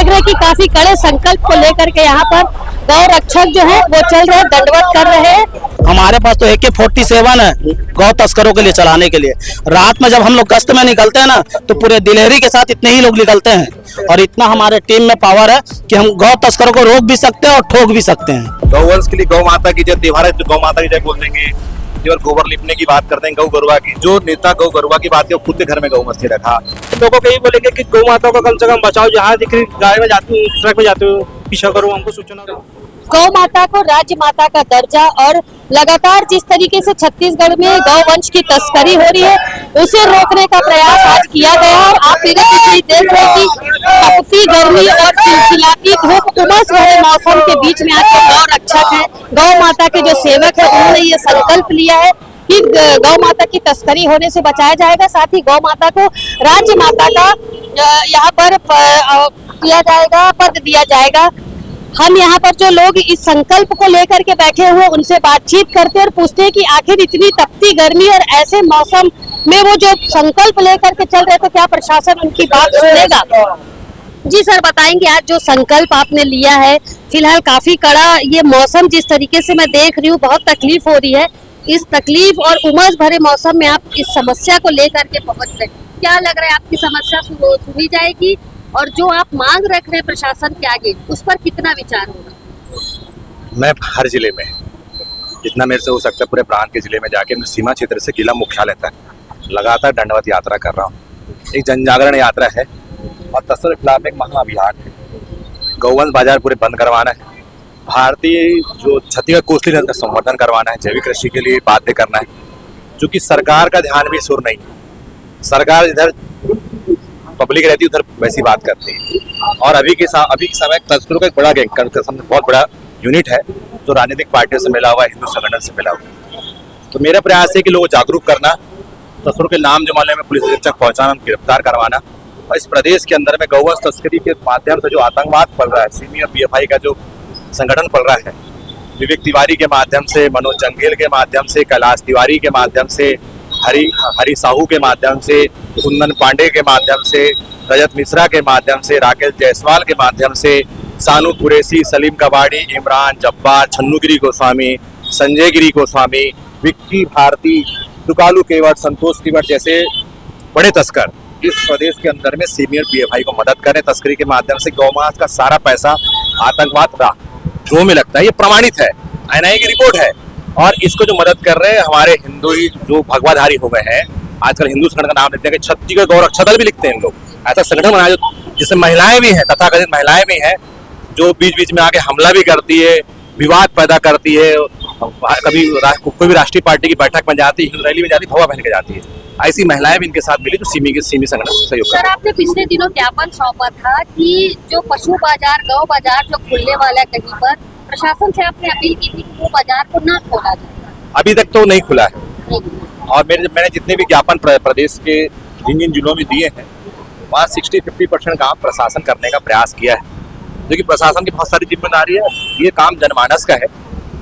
देख रहे हैं कि काफी कड़े संकल्प को लेकर के यहाँ पर गौ रक्षक जो है वो चल रहे हैं, दंडवत कर रहे हैं। हमारे पास तो AK-47 है गौ तस्करों के लिए चलाने के लिए। रात में जब हम लोग गश्त में निकलते हैं ना तो पूरे दिलेरी के साथ इतने ही लोग निकलते हैं और इतना हमारे टीम में पावर है कि हम गौ तस्करों को रोक भी सकते हैं और ठोक भी सकते हैं। गौवंश के लिए गौ माता की जय त्योहार है, गौ माता की जय बोल देंगे और गोबर लिपने की बात करते हैं गौ गरुआ की। जो नेता गौ गरुआ की बात है वो खुद के घर में गौ मस्ती रखा। लोगों को यही बोलेंगे कि गौ माता को कम से कम बचाओ, जहाँ दिख रही गाड़ी में जाती हूँ, ट्रक में जाते हो, पीछा करो, हमको सूचना दो। गौ माता को राज्य माता का दर्जा और लगातार जिस तरीके से छत्तीसगढ़ में गौ वंश की तस्करी हो रही है उसे रोकने का प्रयास आज किया गया। और आप देख रहे हैं कि तपती गर्मी और चिलचिलाती धूप, उमस भरे मौसम के बीच में आज गौ रक्षक है, गौ माता के जो सेवक है, उन्होंने ये संकल्प लिया है कि गौ माता की तस्करी होने से बचाया जाएगा। साथ ही गौ माता को राज्य माता का यहाँ पर किया जाएगा, पद दिया जाएगा। हम यहाँ पर जो लोग इस संकल्प को लेकर के बैठे हुए उनसे बातचीत करते हैं और पूछते हैं कि आखिर इतनी तपती गर्मी और ऐसे मौसम में वो जो संकल्प लेकर के चल रहे तो क्या प्रशासन उनकी बात सुनेगा। जी सर, बताएंगे आज जो संकल्प आपने लिया है, फिलहाल काफी कड़ा ये मौसम जिस तरीके से मैं देख रही हूँ, बहुत तकलीफ हो रही है। इस तकलीफ और उमस भरे मौसम में आप इस समस्या को लेकर के पहुंच रहे, क्या लग रहा है आपकी समस्या सुनी जाएगी और जो आप मांग रख रहे हैं प्रशासन के आगे उस पर कितना विचार होगा? मैं हर जिले में जितना मेरे से हो सकता है पूरे प्रांत के जिले में जाके मैं सीमा क्षेत्र से जिला मुख्यालय तक लगातार दंडवत यात्रा कर रहा हूँ। एक जन जागरण यात्रा है और तस्करी के खिलाफ एक महाअभियान है। गौवंश बाजार पूरे बंद करवाना है, भारतीय जो छत्तीसगढ़ कोसली नस्ल का संवर्धन करवाना है, जैविक कृषि के लिए बाध्य करना है। क्योंकि सरकार का ध्यान भी सुर नहीं, सरकार इधर पब्लिक रहती है उधर वैसी बात करती है। और अभी के समय तस्करों का एक बड़ा गैंग, बहुत बड़ा यूनिट है जो राजनीतिक पार्टियों से मिला हुआ है, हिंदू संगठन से मिला हुआ है। तो मेरा प्रयास है कि लोगों को जागरूक करना, तस्करों के नाम जमाने में पुलिस तक पहुंचाना, गिरफ्तार करवाना। और इस प्रदेश के अंदर में गौवंश तस्करी के माध्यम से जो आतंकवाद पल रहा है, सिमी और PFI का जो संगठन पल रहा है, विवेक तिवारी के माध्यम से, मनोज जंगेल के माध्यम से, कैलाश तिवारी के माध्यम से, हरी साहू के माध्यम से, कुंदन पांडे के माध्यम से, रजत मिश्रा के माध्यम से, राकेश जायसवाल के माध्यम से, सानू कुरैशी, सलीम कबाड़ी, इमरान जब्बार, छन्नूगिरी गोस्वामी, संजय गिरी गोस्वामी, विक्की भारती, दुकालू केवट, संतोष केवट जैसे बड़े तस्कर इस प्रदेश के अंदर में सीमी और PFI को मदद करें। तस्करी के माध्यम से गौमांस का सारा पैसा आतंकवाद जो में लगता है, ये प्रमाणित है, NIA की रिपोर्ट है। और इसको जो मदद कर रहे हैं हमारे हिंदू ही जो भगवाधारी हो गए हैं, आजकल हिंदू संगठन का नाम लेते हैं, छत्तीसगढ़ गौ रक्षा दल भी लिखते हैं इन लोग। ऐसा संगठन बनाया जिसमें महिलाएं भी हैं, तथाकथित महिलाएं भी हैं, जो बीच बीच में आके हमला भी करती है, विवाद पैदा करती है। कभी कोई भी राष्ट्रीय पार्टी की बैठक में जाती है, हिंदू रैली में जाती है, भवा पहन के जाती है। ऐसी महिलाएं भी इनके साथ मिली जो सीमी संगठन से सहयोग। सर, आपने पिछले दिनों ज्ञापन सौंपा था कि जो पशु बाजार, गौ बाजार जो खुलने वाला है कहीं पर, प्रशासन से आपने अपील की थी कि वो बाजार को ना खोला जाए। अभी तक तो नहीं खुला है। और मैंने जितने भी ज्ञापन प्रदेश के जिन जिलों में दिए हैं वहाँ 60-50% काम प्रशासन करने का प्रयास किया है। क्योंकि प्रशासन की बहुत सारी जिम्मेदारी है, ये काम जनमानस का है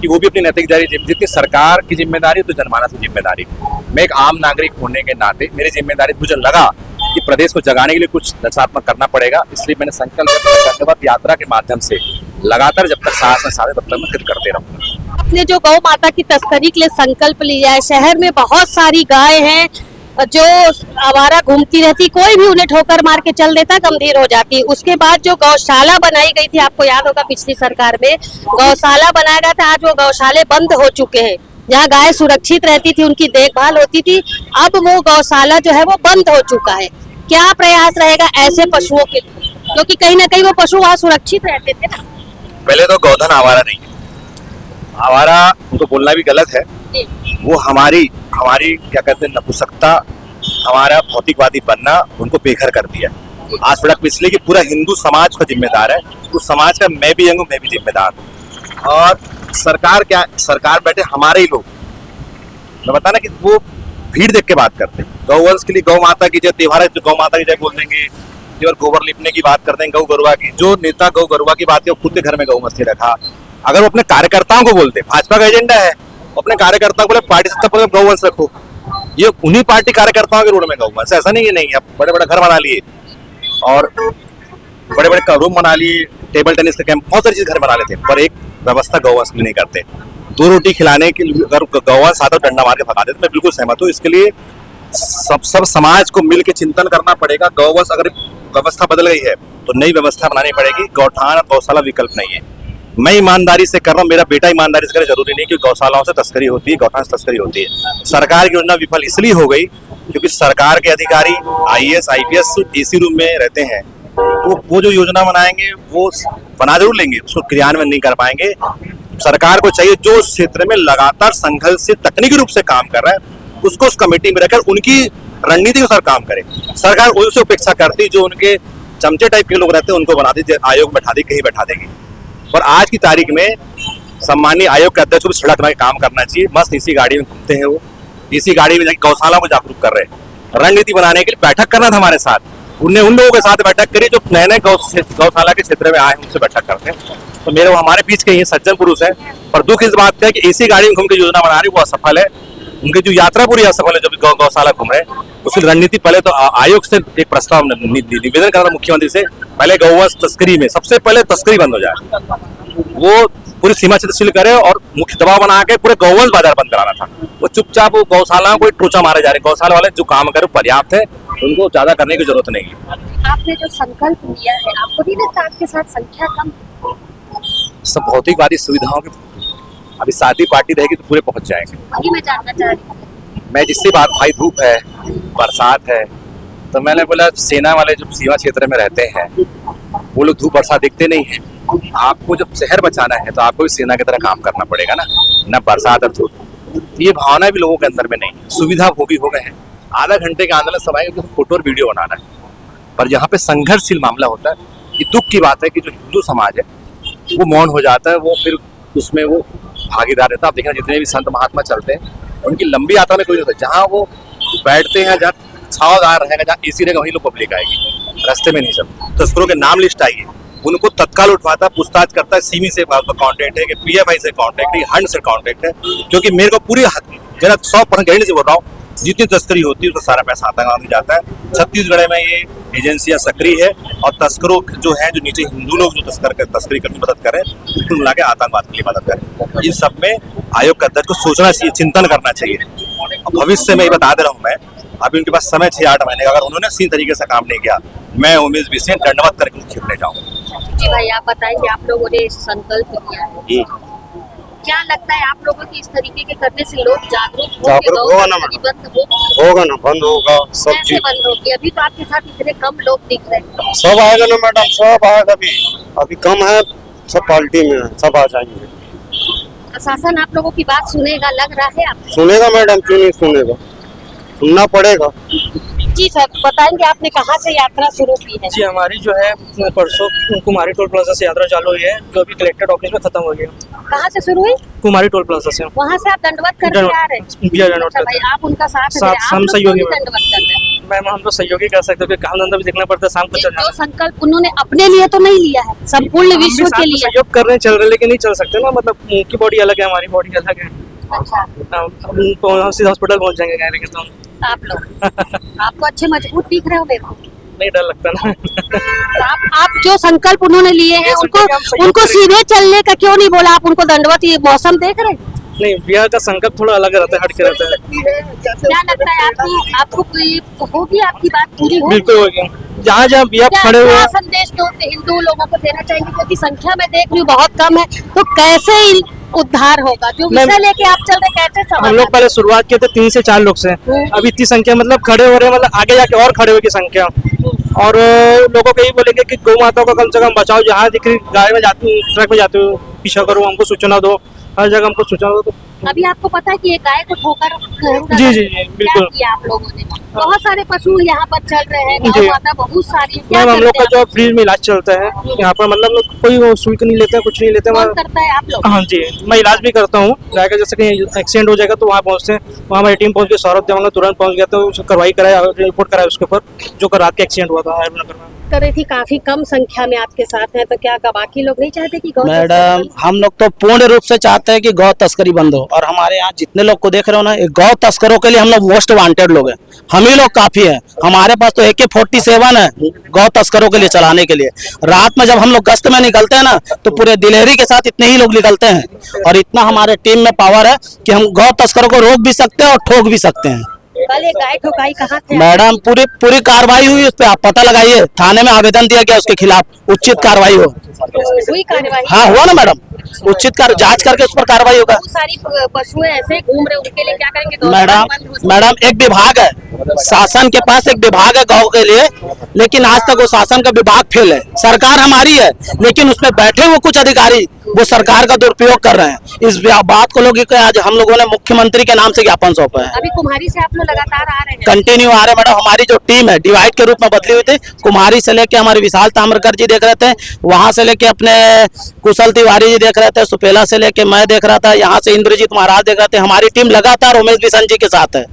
कि वो भी अपनी नैतिक जितनी सरकार की जिम्मेदारी तो जनमानस की जिम्मेदारी। मैं एक आम नागरिक होने के नाते मेरी जिम्मेदारी, मुझे लगा कि प्रदेश को जगाने के लिए कुछ रचनात्मक करना पड़ेगा, इसलिए मैंने संकल्प यात्रा के माध्यम से लगातार जब तक साहस में साधे तब तक मैं करते रहूंगा। आपने जो गौ माता की तस्करी के लिए संकल्प लिया है, शहर में बहुत सारी गाय हैं जो आवारा घूमती रहती, कोई भी उन्हें ठोकर मार के चल देता, गंभीर हो जाती। उसके बाद जो गौशाला बनाई गई थी, आपको याद होगा पिछली सरकार में गौशाला बनाया गया था, आज वो गौशाले बंद हो चुके हैं। जहाँ गाय सुरक्षित रहती थी, उनकी देखभाल होती थी, अब वो गौशाला जो है वो बंद हो चुका है। क्या प्रयास रहेगा ऐसे पशुओं के लिए, क्योंकि कहीं ना कहीं वो पशु वहाँ सुरक्षित रहते थे ना। पहले तो गौधन आवारा नहीं है, आवारा उनको बोलना भी गलत है। वो हमारी क्या कहते हैं नपुंसकता, हमारा भौतिकवादी बनना उनको बेघर कर दिया। आज सड़क पे इसलिए कि पूरा हिंदू समाज का जिम्मेदार है, उस समाज का मैं भी हूँ, मैं भी जिम्मेदार हूँ। और सरकार बैठे हमारे ही लोग, मैं बता ना कि वो भीड़ देख के बात करते हैं। गौवंश के लिए गौ माता की जय त्योहार है, तो गौ माता की जय बोल देंगे और गोबर लिपने की बात करते हैं गौ गरुआ की। जो नेता गौ गरुआ की बात है वो खुद के घर में गौ मस्ती रखा। अगर वो अपने कार्यकर्ताओं को बोलते, भाजपा का एजेंडा है, अपने कार्यकर्ताओं को बोले पार्टी सत्ता पर गौवंश रखो, ये उन्हीं पार्टी कार्यकर्ताओं के रोड में गौवंश। ऐसा नहीं है, नहीं अब बड़े बड़े घर बना लिए और बड़े बड़े रूम बना लिए, टेबल टेनिस का कैंप, बहुत सारी चीज घर बना लेते हैं, पर एक व्यवस्था गौवंश के लिए नहीं करते। 2 रोटी खिलाने के लिए अगर गौवंश आता तो डंडा मार के भगा देते। मैं बिल्कुल सहमत हूँ, इसके लिए सब समाज को मिल के चिंतन करना पड़ेगा। गौवंश अगर व्यवस्था बदल गई है तो नई व्यवस्था बनानी पड़ेगी। गौठान और गौशाला विकल्प नहीं है। मैं ईमानदारी से कर रहा हूँ, मेरा बेटा ईमानदारी से करे, जरूरी नहीं कि गौशालाओं से तस्करी होती है, गौठान से तस्करी होती है। सरकार की योजना विफल इसलिए हो गई क्योंकि सरकार के अधिकारी IAS IPS AC रूम में रहते हैं, तो वो जो योजना बनाएंगे वो बना जरूर लेंगे, उसको क्रियान्वयन नहीं कर पाएंगे। सरकार को चाहिए जो उस क्षेत्र में लगातार संघर्ष से तकनीकी रूप से काम कर रहा है उसको उस कमेटी में रखकर उनकी रणनीति के अनुसार काम करे। सरकार उनसे अपेक्षा करती जो उनके चमचे टाइप के लोग रहते हैं उनको बना दी, आयोग बैठा दी, कहीं बैठा देगी। और आज की तारीख में सम्मानीय आयोग के अध्यक्ष को भी सड़क में काम करना चाहिए। मस्त इसी गाड़ी में घूमते हैं, वो इसी गाड़ी में जाकर गौशाला को जागरूक कर रहे हैं। रणनीति बनाने के लिए बैठक करना था हमारे साथ, उनने उन लोगों के साथ बैठक करी जो नए नए गौशाला के क्षेत्र में आए, उनसे बैठक करते हैं। तो मेरे वो हमारे बीच के ये सज्जन पुरुष है, पर दुख इस बात का है कि इसी गाड़ी में घूम के योजना बना रही वो असफल है। उनकी जो यात्रा पूरी असफल है, जो भी गौशाला घूम रहे हैं उसकी रणनीति पहले तो आयोग से एक प्रस्ताव निवेदन करना मुख्यमंत्री से, पहले गौवंश तस्करी में सबसे पहले तस्करी बंद हो जाए, वो पूरी सीमा क्षेत्र सील करे और मुख्य दबाव बना के पूरे गौवंश बाजार बंद कराना था। वो चुपचाप वो गौशाला को टोचा मारे जा रहे। गौशाला वाले जो काम करे पर्याप्त है, उनको ज्यादा करने की जरूरत नहीं है। आपने जो संकल्प लिया है, आपको नहीं लगता आपके साथ संख्या कम? सब भौतिकवादी सुविधाओं के अभी शादी पार्टी रहेगी तो पूरे पहुंच जाएंगे। वही मैं जानना चाह रही हूँ। मैं जिससे बात भाई, धूप है, बरसात है, तो मैंने बोला सेना वाले जो सीमा क्षेत्र में रहते हैं वो लोग धूप बरसात देखते नहीं है। आपको जब शहर बचाना है तो आपको भी सेना की तरह काम करना पड़ेगा ना बरसात और धूप। ये भावना भी लोगों के अंदर में नहीं, सुविधा भोगी हो गए हैं। आधा घंटे के आंदोलन सब आएंगे, फोटो और वीडियो बनाना है, पर यहाँ पे संघर्षशील मामला होता है। ये दुख की बात है कि जो हिंदू समाज है वो मौन हो जाता है, वो फिर उसमें वो भागीदार रहता है। आप देखना जितने भी संत महात्मा चलते हैं उनकी लंबी यात्रा में कोई नहीं होता। जहाँ वो बैठते हैं, जहाँ छावदार रहेगा, जहाँ AC रहेगा, वहीं लोग पब्लिक आएगी, रास्ते में नहीं सब। तस्करों के नाम लिस्ट आई है, उनको तत्काल उठवाता, पूछताछ करता है, सीमी से कॉन्टेक्ट है कि PFI से कॉन्टेक्ट है, हंड से कॉन्टेक्ट है। क्योंकि मेरे को पूरी 100% गारंटी से बोल रहा हूँ, जितनी तस्करी होती है उसका सारा पैसा आतंकवाद में जाता है। छत्तीसगढ़ में ये एजेंसियां सक्रिय है और तस्करों जो हैं, जो नीचे हिंदू लोग जो तस्करी करने की मदद करें, उनको मिला के आतंकवाद के लिए मदद करें। इन सब में आयोग के अध्यक्ष को सोचना चाहिए, चिंतन करना चाहिए। भविष्य में ये बता दे रहा हूँ मैं, अभी उनके पास समय 6-8 महीने का, अगर उन्होंने सही तरीके से काम नहीं किया, मैं उमेश विषय दंडवत करके खेलने जाऊँगा। जी भाई, आप बताएंगे, आप लोगों ने संकल्प लिया है, क्या लगता है आप लोगों की इस तरीके के करने से लोग जागरूक होगा ना, होगा ना, बंद होगा सब कैसे चीज। बंद होगी? अभी तो आपके साथ इतने कम लोग दिख रहे हैं। सब आएगा ना मैडम, सब आएगा। अभी कम है, सब पार्टी में है, सब आ जाएंगे। प्रशासन आप लोगों की बात सुनेगा, लग रहा है आप? सुनेगा मैडम, क्यों नहीं सुनेगा, सुनना पड़ेगा। जी सर, बताएंगे आपने कहाँ से यात्रा शुरू की है? जी, हमारी जो है परसों कुमारी टोल प्लाजा से यात्रा चालू हुई है, जो अभी कलेक्टेड ऑफिस में खत्म हो गई। कहाँ से शुरू हुई? कुमारी टोल प्लाजा से। वहाँ से आप दंडवत करके आ रहे हैं? अच्छा भाई, आप उनका साथ दे रहे हैं, आप लोग सहयोगी क्यों दंडवत कर रहे हैं? मैम, हम तो सहयोगी कर सकते हैं, काम धंधा भी देखना पड़ता है, शाम को चलना। जो संकल्प उन्होंने अपने लिए तो नहीं लिया है, संपूर्ण विश्व के लिए। सहयोग कर रहे हैं, चल रहे हैं, लेकिन नहीं चल सकते ना, मतलब उनकी बॉडी अलग है, हमारी बॉडी अलग है। अच्छा, हम सीधा हॉस्पिटल पहुंच जाएंगे कह रहे तो आप लोग आपको अच्छे मजबूत दिख रहे हो मेरे को। नहीं, डर लगता ना। तो आप जो संकल्प उन्होंने लिए हैं उनको सीधे चलने का क्यों नहीं बोला? आप उनको दंडवत, ये मौसम देख रहे हैं? नहीं, बिहार का संकल्प थोड़ा अलग रहता है, हट के रहता है। क्या लगता है आपको होगी आपकी बात पूरी होगी? बिल्कुल होगी। जहाँ जहाँ बिहार खड़े हुए क्या संदेश तो हिंदू लोगों को देना चाहेंगे, क्योंकि संख्या में देख रही हूँ बहुत कम है, तो कैसे उद्धार होगा? जो विषय लेके आप चल रहे, कैसे हम समाधान? लोग पहले शुरुआत किए थे 3 से 4 लोग से, अभी इतनी संख्या मतलब खड़े हो रहे हैं, मतलब आगे जाके और खड़े होगी संख्या। और लोगों को यही बोलेंगे कि गौ माता को कम से कम बचाओ, जहाँ दिख रही गाड़ी में जाती, ट्रक में जाते हो, पीछा करो, हमको सूचना दो, हर जगह हमको सूचना दो। तो अभी आपको पता है कि ये गाय को ठोकर जी जी जी, बिल्कुल। क्या किया आप लोगों ने? बहुत सारे पशु यहाँ पर चल रहे हैं, गौ जी। माता बहुत सारी है। क्या मैम, हम लोग का करते हैं जो फ्री में इलाज चलता है यहाँ पर, मतलब लोग कोई शुल्क नहीं लेते, कुछ नहीं लेते। आप? कौन करता है आप लोग? हाँ जी, मैं इलाज भी करता हूँ। जाकर जैसे कहीं एक्सीडेंट हो जाएगा तो वहाँ पहुँचते हैं, वहाँ हमारी टीम पहुँच गई, सौरभ देवांगन तुरंत पहुँच गया, तो कार्रवाई कराया, रिपोर्ट कराया उसके ऊपर, जो रात के एक्सीडेंट हुआ था। कर रही थी काफी कम संख्या में आपके साथ हैं, तो क्या बाकी लोग नहीं चाहते कि गौ मैडम हम लोग तो पूर्ण रूप से चाहते हैं कि गौ तस्करी बंद हो, और हमारे यहाँ जितने लोग को देख रहे हो ना, ये गौ तस्करों के लिए हम लोग मोस्ट वांटेड लोग हैं। हम ही लोग काफी हैं, हमारे पास तो AK-47 है गौ तस्करों के लिए चलाने के लिए। रात में जब हम लोग गश्त में निकलते हैं ना, तो पूरे दिलेरी के साथ इतने ही लोग निकलते हैं, और इतना हमारे टीम में पावर है कि हम गौ तस्करों को रोक भी सकते हैं और ठोक भी सकते हैं। कल एक गाय ठोकाई कहाँ थे? मैडम पूरी कार्रवाई हुई, उस पर आप पता लगाइए, थाने में आवेदन दिया गया, उसके खिलाफ उचित कार्रवाई हो। हुई कार्रवाई? हाँ हुआ ना मैडम, उचित जांच करके उस पर कार्रवाई होगा। बहुत सारी पशुएं ऐसे घूम रहे, उनके लिए क्या करेंगे? मैडम एक विभाग है, शासन के पास एक विभाग है गौ के लिए, लेकिन आज तक वो शासन का विभाग फेल है। सरकार हमारी है, लेकिन उसमें बैठे हुए कुछ अधिकारी वो सरकार का दुरुपयोग कर रहे हैं। इस बात को लोग आज हम लोगों ने मुख्यमंत्री के नाम से ज्ञापन सौंपा है। अभी कुम्हारी से आप लोग लगातार आ रहे हैं? कंटिन्यू आ रहे हैं मैडम। हमारी जो टीम है डिवाइड के रूप में बदली हुई थी, कुम्हारी से लेके हमारे विशाल ताम्रकर जी देख रहे थे, वहां से लेके अपने कुशल तिवारी जी देख रहे थे, सुपेला से लेके मैं देख रहा था, यहाँ से इंद्रजीत महाराज देख रहे थे। हमारी टीम लगातार उमेश बिशन जी के साथ है।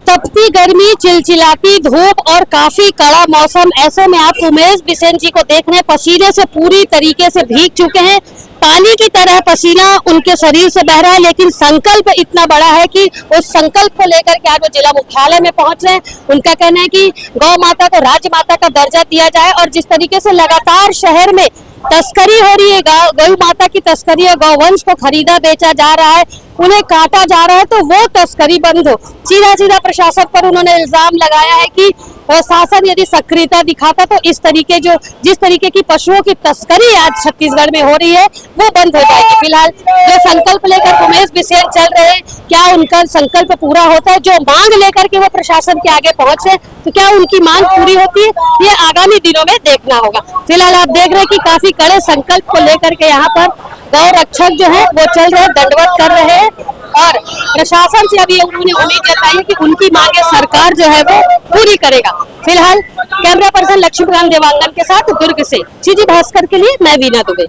तपती गर्मी, चिलचिलाती धूप और काफी कड़ा मौसम, ऐसे में आप उमेश बिसेन जी को देख रहे हैं, पसीने से पूरी तरीके से भीग चुके हैं। पानी की तरह पसीना उनके शरीर से बह रहा है, लेकिन संकल्प इतना बड़ा है कि उस संकल्प को लेकर के आज वो जिला मुख्यालय में पहुंच रहे हैं। उनका कहना है कि गौ माता को राज्य माता का दर्जा दिया जाए, और जिस तरीके से लगातार शहर में तस्करी हो रही है, गौ माता की तस्करी है, गौवंश को खरीदा बेचा जा रहा है, उन्हें काटा जा रहा है, तो वो तस्करी बंद हो। सीधा प्रशासन पर उन्होंने इल्जाम लगाया है कि शासन यदि सक्रियता दिखाता तो जिस तरीके की पशुओं की तस्करी आज छत्तीसगढ़ में हो रही है वो बंद हो जाएगी। फिलहाल जो संकल्प लेकर उमेश बिसेन चल रहे हैं, क्या उनका संकल्प पूरा होता है? जो मांग लेकर के वो प्रशासन के आगे पहुंच रहे, तो क्या उनकी मांग पूरी होती है? ये आगामी दिनों में देखना होगा। फिलहाल आप देख रहे हैं कि काफी कड़े संकल्प को लेकर के यहाँ पर गौ रक्षक जो है वो चल रहे, दंडवत कर रहे हैं, और प्रशासन से अभी उन्होंने उम्मीद जताई है कि उनकी मांगे सरकार जो है वो पूरी करेगा। फिलहाल कैमरा पर्सन लक्ष्मीकांत देवांगन के साथ दुर्ग से जीजी भास्कर के लिए मैं वीना दुबे।